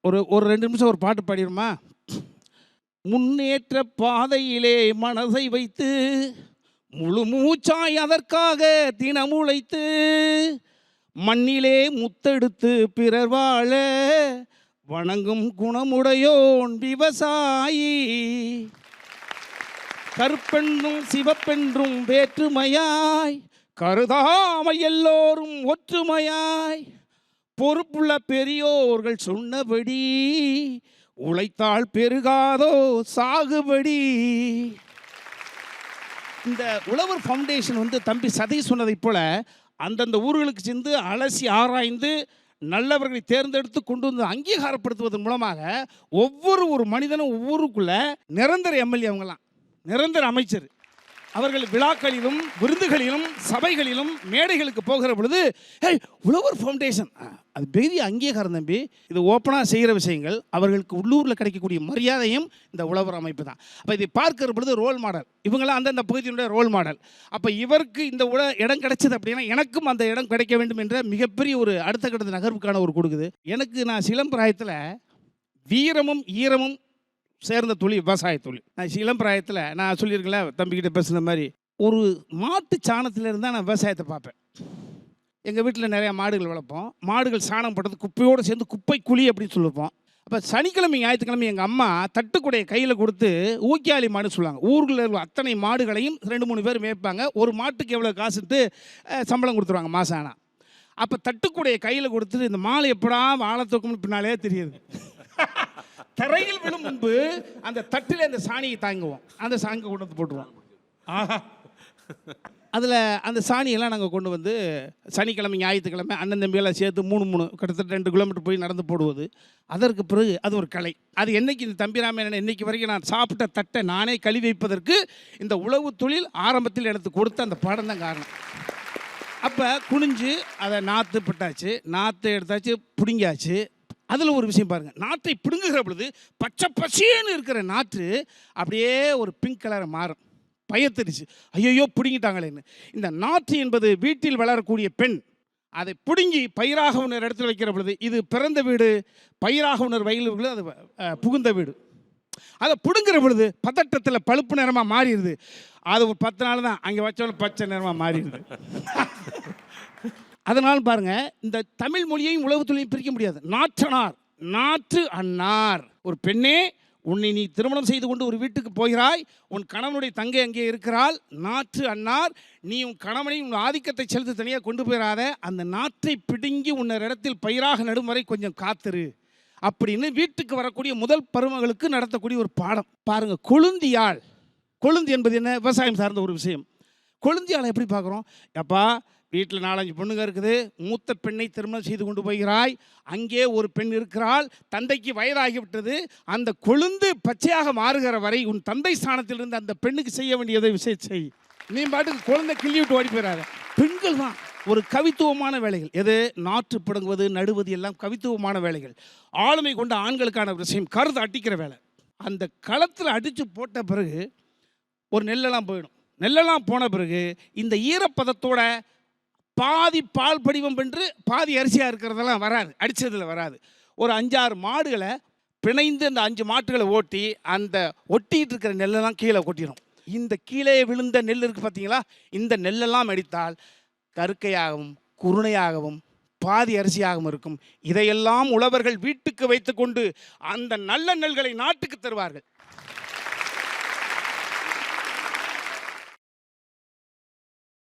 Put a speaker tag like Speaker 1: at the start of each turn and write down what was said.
Speaker 1: ஒரு ஒரு 2 நிமிஷம் ஒரு பாட்டு பாடிருமா? முன்னேற்ற பாதையிலே மனதை வைத்து முழு மூச்சாய் அதற்காக தினம் உழைத்து மண்ணிலே முத்தெடுத்து பிறர் வாழ வணங்கும் குணமுடையோன் விவசாயி. கருப்பென்றும் சிவப்பென்றும் வேற்றுமையாய் கருதாமல் எல்லோரும் ஒற்றுமையாய் பொறுப்புள்ள பெரியோர்கள் சொன்னபடி உழைத்தால் பெருகாதோ சாகுபடி. இந்த உழவர் ஃபவுண்டேஷன் வந்து தம்பி சதை சொன்னதைப் போல அந்தந்த ஊர்களுக்கு சென்று அலசி ஆராய்ந்து நல்லவர்களை தேர்ந்தெடுத்து கொண்டு வந்து அங்கீகாரப்படுத்துவதன் மூலமாக ஒவ்வொரு மனிதனும் ஊருக்குள்ள நிரந்தர எம்எல்ஏ, அவங்களாம் நிரந்தர அமைச்சர், அவர்கள் விழாக்களிலும் விருந்துகளிலும் சபைகளிலும் மேடைகளுக்கு போகிற பொழுது உழவர் ஃபவுண்டேஷன் அது பெரிய அங்கீகாரம் தம்பி. இது ஓப்பனாக செய்கிற விஷயங்கள் அவர்களுக்கு உள்ளூரில் கிடைக்கக்கூடிய மரியாதையும் இந்த உழவர் அமைப்பு தான். அப்போ இதை பார்க்கிற பொழுது ரோல் மாடல், இவங்களாம் அந்தந்த பகுதியினுடைய ரோல் மாடல். அப்போ இவருக்கு இந்த இடம் கிடைச்சது அப்படின்னா எனக்கும் அந்த இடம் கிடைக்க வேண்டும் என்ற மிகப்பெரிய ஒரு அடுத்த கட்ட நகர்வுக்கான ஒரு கொடுக்குது. எனக்கு நான் சிலம்பிராயத்தில் வீரமும் ஈரமும் சேர்ந்த தொழில் விவசாய தொழில். நான் இளம்பிராயத்தில் நான் சொல்லியிருக்கல தம்பிக்கிட்ட பேசுன மாதிரி ஒரு மாட்டு சாணத்தில் இருந்தால் நான் விவசாயத்தை பார்ப்பேன். எங்கள் வீட்டில் நிறையா மாடுகள் வளர்ப்போம். மாடுகள் சாணம் போட்டது குப்பையோடு சேர்ந்து குப்பை குழி அப்படின்னு சொல்லியிருப்போம். அப்போ சனிக்கிழமை ஞாயிற்றுக்கிழமை எங்கள் அம்மா தட்டுக்குடைய கையில் கொடுத்து ஊக்கியாளி மாடு சொல்லுவாங்க. ஊரில் இருக்கிற அத்தனை மாடுகளையும் 2-3 பேர் மேய்ப்பாங்க. ஒரு மாட்டுக்கு எவ்வளோ காசுட்டு சம்பளம் கொடுத்துருவாங்க மாதம். ஆனால் அப்போ தட்டுக்குடைய கையில் கொடுத்துட்டு இந்த மாலை எப்படா வாழை தூக்கம்னு பின்னாலே தெரியுது. தரையில் விழும் முன்பு அந்த தட்டில் அந்த சாணியை தாங்குவோம். அந்த சாணியை கொண்டு வந்து போட்டுருவோம். அதில் அந்த சாணியெல்லாம் நாங்கள் கொண்டு வந்து சனிக்கிழமை ஞாயிற்றுக்கிழமை அண்ணன் தம்பியெல்லாம் சேர்த்து 3 கிட்டத்தட்ட 2 கிலோமீட்டர் போய் நடந்து போடுவது. அதற்கு பிறகு அது ஒரு கலை. அது என்னைக்கு இந்த தம்பிராமன் இன்னைக்கு வரைக்கும் நான் சாப்பிட்ட தட்டை நானே கழுவி வைப்பதற்கு இந்த உழவு தொழில் ஆரம்பத்தில் எடுத்து கொடுத்த அந்த பாடம் தான் காரணம். அப்போ குனிஞ்சு அதை நாற்று பட்டாச்சு, நாற்று எடுத்தாச்சு, பிடுங்கியாச்சு. அதில் ஒரு விஷயம் பாருங்கள், நாற்றை பிடுங்குகிற பொழுது பச்சை பசேன்னு இருக்கிற நாற்று அப்படியே ஒரு பிங்க் கலரை மாறும். பயத்திருச்சு, ஐயோ பிடுங்கிட்டாங்களேன்னு. இந்த நாற்று என்பது வீட்டில் வளரக்கூடிய பெண் அதை பிடுங்கி பயிராக உணர் இடத்துல வைக்கிற பொழுது இது பிறந்த வீடு, பயிராக உணர் வயலுக்குள்ள அது புகுந்த வீடு. அதை பிடுங்குற பொழுது பதட்டத்தில் பழுப்பு நிறமாக மாறிடுது. அது ஒரு 10 நாள் தான் அங்கே வச்சாலும் பச்சை நிறமாக மாறிடுது. அதனால் பாருங்க, இந்த தமிழ் மொழியையும் உழவு தொழிலையும் பிரிக்க முடியாது. நாற்றனார், நாற்று அன்னார். ஒரு பெண்ணே, உன்னை நீ திருமணம் செய்து கொண்டு ஒரு வீட்டுக்கு போகிறாய், உன் கணவனுடைய தங்கை அங்கே இருக்கிறாள், நாற்று அன்னார். நீ உன் கணவனை உன் ஆதிக்கத்தை செலுத்தி தனியாக கொண்டு போயிடாத, அந்த நாற்றை பிடுங்கி உன்னர் இடத்தில் பயிராக நடும் வரை கொஞ்சம் காத்திரு அப்படின்னு வீட்டுக்கு வரக்கூடிய முதல் பருவங்களுக்கு நடத்தக்கூடிய ஒரு பாடம் பாருங்க. கொழுந்தியாள், கொழுந்து என்பது என்ன? விவசாயம் சார்ந்த ஒரு விஷயம். கொழுந்தியாளை எப்படி பார்க்குறோம்? அப்பா வீட்டில் 4-5 பொண்ணுங்க இருக்குது, மூத்த பெண்ணை திருமணம் செய்து கொண்டு போகிறாய், அங்கே ஒரு பெண் இருக்கிறாள், தந்தைக்கு வயதாகிவிட்டது, அந்த கொழுந்து பச்சையாக மாறுகிற வரை உன் தந்தை ஸ்தானத்திலிருந்து அந்த பெண்ணுக்கு செய்ய வேண்டியதை விஷயம் செய். நீ பாட்டுக்கு குழந்தை கிள்ளி விட்டு ஓடி போயிடாத. பெண்கள் தான் ஒரு கவித்துவமான வேலைகள். எது? நாற்று பிடுங்குவது, நடுவது எல்லாம் கவித்துவமான வேலைகள். ஆளுமை கொண்ட ஆண்களுக்கான விஷயம் கருது அடிக்கிற வேலை. அந்த களத்தில் அடித்து போட்ட பிறகு ஒரு நெல்லெல்லாம் போயிடும். நெல்லெல்லாம் போன பிறகு இந்த ஈரப்பதத்தோட பாதி பால் படிவம் பெற்று பாதி அரிசியாக இருக்கிறதெல்லாம் வராது, அடித்ததில் வராது. ஒரு 5-6 மாடுகளை பிணைந்து அந்த 5 மாட்டுகளை ஓட்டி அந்த ஒட்டிகிட்டு இருக்கிற நெல்லெல்லாம் கீழே கொட்டிடும். இந்த கீழே விழுந்த நெல் இருக்குது பார்த்தீங்களா, இந்த நெல்லெல்லாம் அடித்தால் கருக்கையாகவும் குருணையாகவும் பாதி அரிசியாகவும் இருக்கும். இதையெல்லாம் உழவர்கள் வீட்டுக்கு வைத்து கொண்டு அந்த நல்ல நெல்களை நாட்டுக்கு தருவார்கள்.